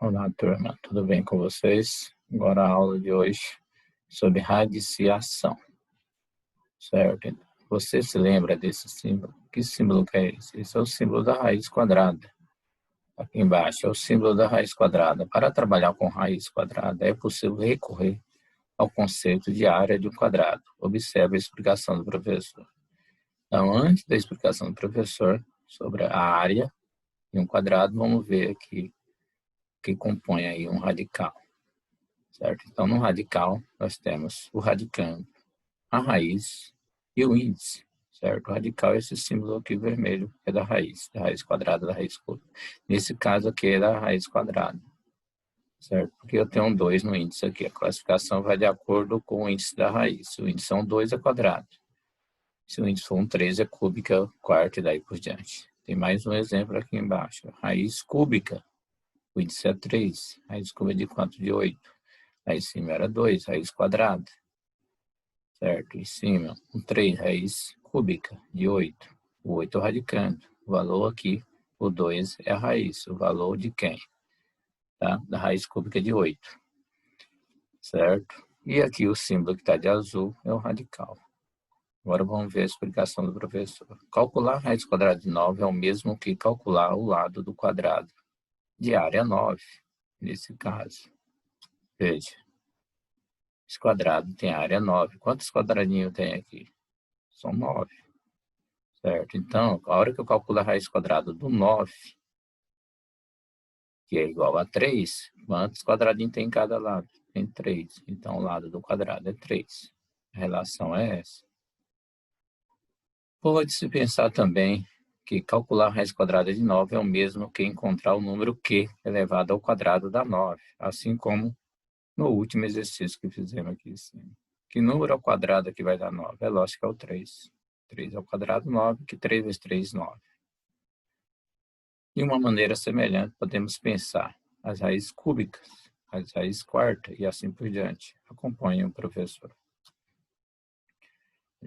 Olá, turma, tudo bem com vocês? Agora a aula de hoje sobre radiciação, certo? Você se lembra desse símbolo? Que símbolo que é esse? Esse é o símbolo da raiz quadrada. Aqui embaixo é o símbolo da raiz quadrada. Para trabalhar com raiz quadrada, é possível recorrer ao conceito de área de um quadrado. Observe a explicação do professor. Então, antes da explicação do professor sobre a área de um quadrado, vamos ver aqui que compõe aí um radical. Certo? Então, no radical, nós temos o radicando, a raiz e o índice. Certo? O radical é esse símbolo aqui vermelho, que é da raiz quadrada, da raiz cúbica. Nesse caso aqui é da raiz quadrada. Certo? Porque eu tenho um 2 no índice aqui. A classificação vai de acordo com o índice da raiz. Se o índice é um 2, é quadrado. Se o índice for um 3, é cúbica, quarto e daí por diante. Tem mais um exemplo aqui embaixo. Raiz cúbica. O índice é 3. Raiz cúbica de quanto? De 8. Aí em cima era 2, raiz quadrada. Certo? Em cima, um 3, raiz cúbica de 8. O 8 é o radicando. O valor aqui, o 2 é a raiz. O valor de quem? Tá? Da raiz cúbica de 8. Certo? E aqui o símbolo que está de azul é o radical. Agora vamos ver a explicação do professor. Calcular a raiz quadrada de 9 é o mesmo que calcular o lado do quadrado de área 9, nesse caso. Veja. Esse quadrado tem área 9. Quantos quadradinhos tem aqui? São 9. Certo? Então, a hora que eu calculo a raiz quadrada do 9, que é igual a 3, quantos quadradinhos tem em cada lado? Tem 3. Então, o lado do quadrado é 3. A relação é essa. Pode-se pensar também que calcular a raiz quadrada de 9 é o mesmo que encontrar o número q elevado ao quadrado da 9, assim como no último exercício que fizemos aqui em cima. Que número ao quadrado que vai dar 9? É lógico que é o 3. 3 ao quadrado, 9, que 3 vezes 3, 9. De uma maneira semelhante, podemos pensar as raízes cúbicas, as raízes quarta e assim por diante. Acompanhe o professor.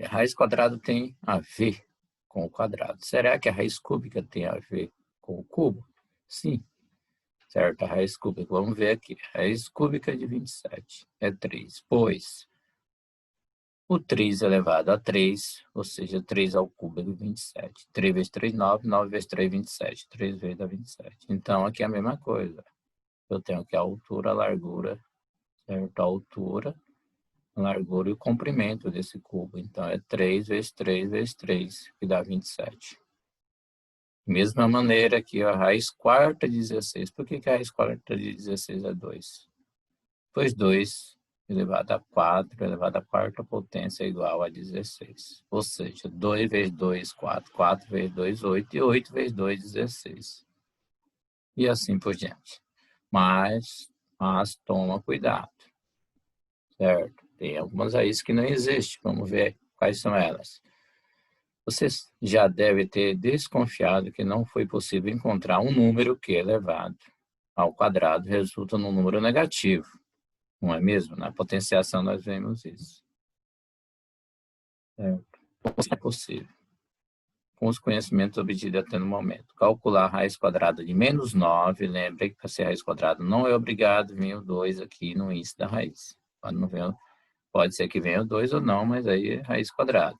A raiz quadrada tem a ver com o quadrado. Será que a raiz cúbica tem a ver com o cubo? Sim. Certo, a raiz cúbica. Vamos ver aqui. A raiz cúbica de 27 é 3, pois o 3 elevado a 3, ou seja, 3 ao cubo é 27. 3 vezes 3, 9. 9 vezes 3, 27. 3 vezes dá 27. Então, aqui é a mesma coisa. Eu tenho aqui a altura, a largura, certo? A altura, a largura e o comprimento desse cubo. Então, é 3 vezes 3 vezes 3, que dá 27. Mesma maneira aqui, a raiz quarta de 16. Por que a raiz quarta de 16 é 2? Pois 2 elevado a 4 elevado à quarta potência é igual a 16. Ou seja, 2 vezes 2, 4. 4 vezes 2, 8. E 8 vezes 2, 16. E assim por diante. Mas toma cuidado. Certo? Tem algumas raízes que não existem. Vamos ver quais são elas. Você já deve ter desconfiado que não foi possível encontrar um número que elevado ao quadrado resulta num número negativo. Não é mesmo? Na potenciação nós vemos isso. É possível. Com os conhecimentos obtidos até no momento. Calcular a raiz quadrada de menos 9. Lembre que para ser raiz quadrada não é obrigado vir o 2 aqui no índice da raiz. Quando não vem, pode ser que venha o 2 ou não, mas aí é raiz quadrada.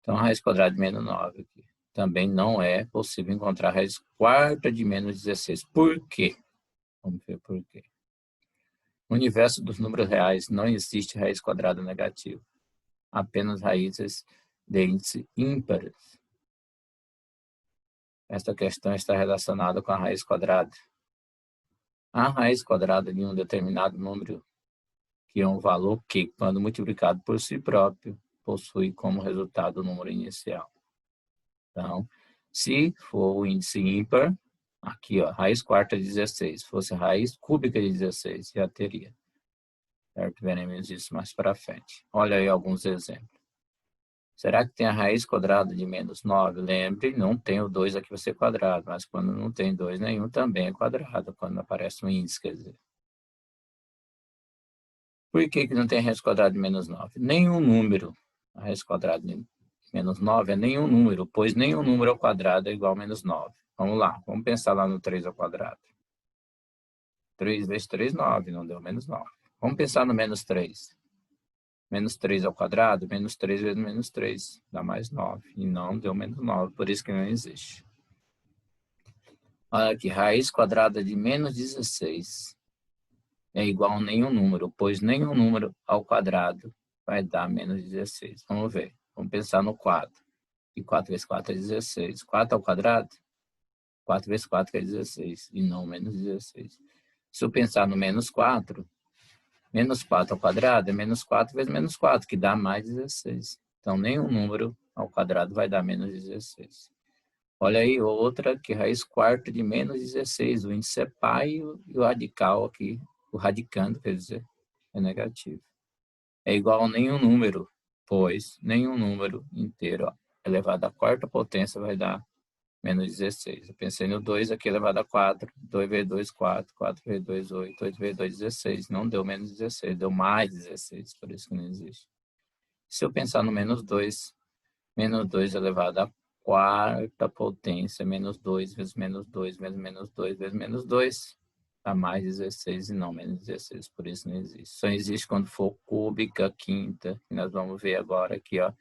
Então, a raiz quadrada de menos 9 aqui. Também não é possível encontrar a raiz quarta de menos 16. Por quê? Vamos ver por quê. No universo dos números reais não existe raiz quadrada negativa. Apenas raízes de índice ímpares. Esta questão está relacionada com a raiz quadrada. A raiz quadrada de um determinado número, que é um valor que, quando multiplicado por si próprio, possui como resultado o número inicial. Então, se for o índice ímpar, aqui, ó, raiz quarta de 16. Se fosse raiz cúbica de 16, já teria. Certo? Veremos isso mais para frente. Olha aí alguns exemplos. Será que tem a raiz quadrada de menos 9? Lembre, não tem o 2 aqui vai ser quadrado, mas quando não tem 2 nenhum, também é quadrado, quando aparece um índice, quer dizer. Por que não tem a raiz quadrada de menos 9? Nenhum número, a raiz quadrada de menos 9 é nenhum número, pois nenhum número ao quadrado é igual a menos 9. Vamos lá, vamos pensar lá no 3 ao quadrado. 3 vezes 3, 9, não deu menos 9. Vamos pensar no menos 3. Menos 3 ao quadrado, menos 3 vezes menos 3, dá mais 9. E não deu menos 9, por isso que não existe. Olha aqui, raiz quadrada de menos 16 é igual a nenhum número, pois nenhum número ao quadrado vai dar menos 16. Vamos ver. Vamos pensar no 4. E 4 vezes 4 é 16. 4 ao quadrado? 4 vezes 4 é 16. E não menos 16. Se eu pensar no menos 4, menos 4 ao quadrado é menos 4 vezes menos 4, que dá mais 16. Então, nenhum número ao quadrado vai dar menos 16. Olha aí, outra que raiz quarta de menos 16. O índice é π e o radical aqui, o radicando, quer dizer, é negativo. É igual a nenhum número, pois nenhum número inteiro elevado à quarta potência vai dar menos 16. Eu pensei no 2 aqui elevado a 4. 2 vezes 2, 4. 4 vezes 2, 8. 8 vezes 2, 16. Não deu menos 16, deu mais 16, por isso que não existe. Se eu pensar no menos 2 elevado à quarta potência, menos 2 vezes menos 2 vezes menos 2 vezes menos 2, dá mais 16 e não menos 16, por isso não existe. Só existe quando for cúbica, quinta, que nós vamos ver agora aqui, ó.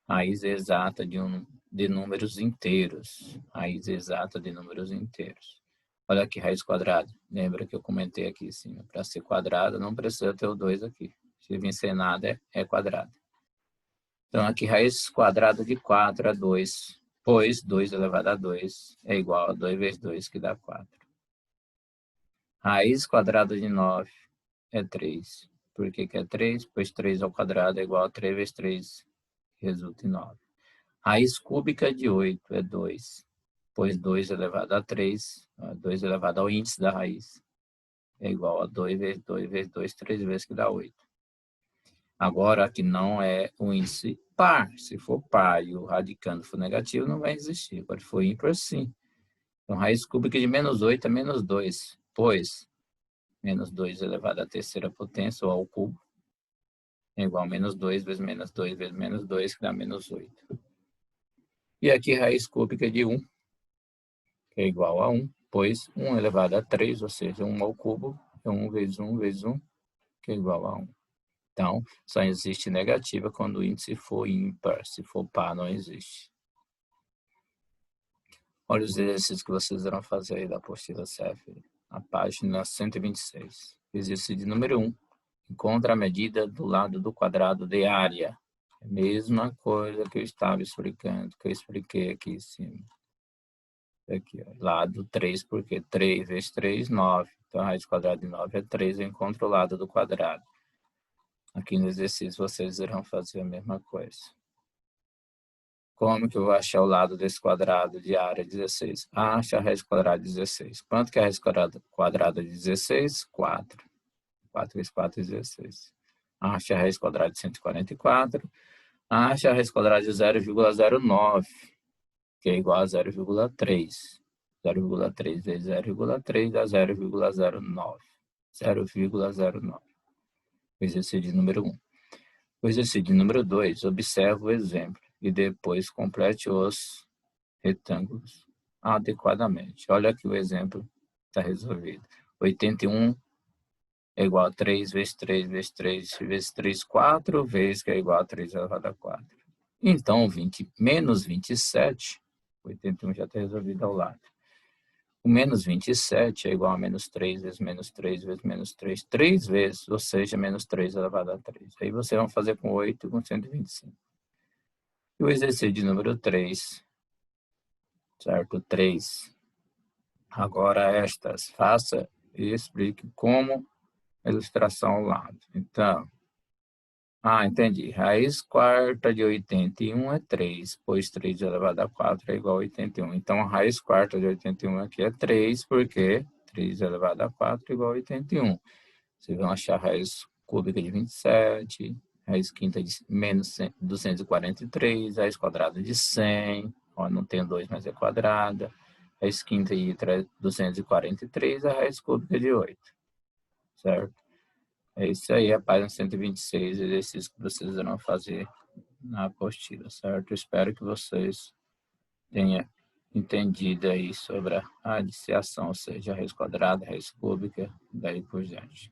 Raiz exata de números inteiros. Raiz exata de números inteiros. Olha aqui, raiz quadrada. Lembra que eu comentei aqui em cima. Para ser quadrada, não precisa ter o 2 aqui. Se vir sem nada, é quadrada. Então, aqui, raiz quadrada de 4 é 2. Pois 2 elevado a 2 é igual a 2 vezes 2, que dá 4. Raiz quadrada de 9 é 3. Por que é 3? Pois 3 ao quadrado é igual a 3 vezes 3, que resulta em 9. Raiz cúbica de 8 é 2, pois 2 elevado a 3, 2 elevado ao índice da raiz, é igual a 2 vezes 2 vezes 2, 3 vezes, que dá 8. Agora, aqui não é o índice par. Se for par e o radicando for negativo, não vai existir. Agora, se for ímpar, sim. Então, raiz cúbica de menos 8 é menos 2, pois menos 2 elevado à terceira potência, ou ao cubo, é igual a menos 2 vezes menos 2 vezes menos 2, que dá menos 8. E aqui, raiz cúbica de 1, que é igual a 1, pois 1 elevado a 3, ou seja, 1 ao cubo, é 1 vezes 1 vezes 1, que é igual a 1. Então, só existe negativa quando o índice for ímpar. Se for par, não existe. Olha os exercícios que vocês irão fazer aí da apostila CEF, na página 126. Exercício de número 1. Encontra a medida do lado do quadrado de área. É a mesma coisa que eu estava explicando, que eu expliquei aqui em cima. Aqui, ó, lado 3, porque 3 vezes 3, 9. Então, a raiz quadrada de 9 é 3, eu encontro o lado do quadrado. Aqui no exercício, vocês irão fazer a mesma coisa. Como que eu vou achar o lado desse quadrado de área 16? Acha a raiz quadrada de 16. Quanto que é a raiz quadrada de 16? 4. 4 vezes 4 é 16. Acha a raiz quadrada de 144. Acha a raiz quadrada de 0,09, que é igual a 0,3. 0,3 vezes 0,3 dá 0,09. 0,09. Exercício de número 1. O exercício de número 2, observe o exemplo e depois complete os retângulos adequadamente. Olha aqui o exemplo, está resolvido. 81 é igual a 3 vezes 3 vezes 3 vezes 3, 4 vezes, que é igual a 3 elevado a 4. Então, menos 27, 81 já está resolvido ao lado. O menos 27 é igual a menos 3 vezes menos 3 vezes menos 3, 3 vezes, ou seja, menos 3 elevado a 3. Aí vocês vão fazer com 8 e com 125. E o exercício de número 3, certo? 3. Agora estas, faça e explique como a ilustração ao lado. Então, entendi. Raiz quarta de 81 é 3, pois 3 elevado a 4 é igual a 81. Então, a raiz quarta de 81 aqui é 3, porque 3 elevado a 4 é igual a 81. Vocês vão achar a raiz cúbica de 27, raiz quinta de menos 243, raiz quadrada de 100, ó, não tem 2, mas é quadrada, raiz quinta de 243, a raiz cúbica de 8, certo? É isso aí, a página 126, exercício que vocês irão fazer na apostila, certo? Espero que vocês tenham entendido aí sobre a radiciação, ou seja, raiz quadrada, raiz cúbica, daí por diante.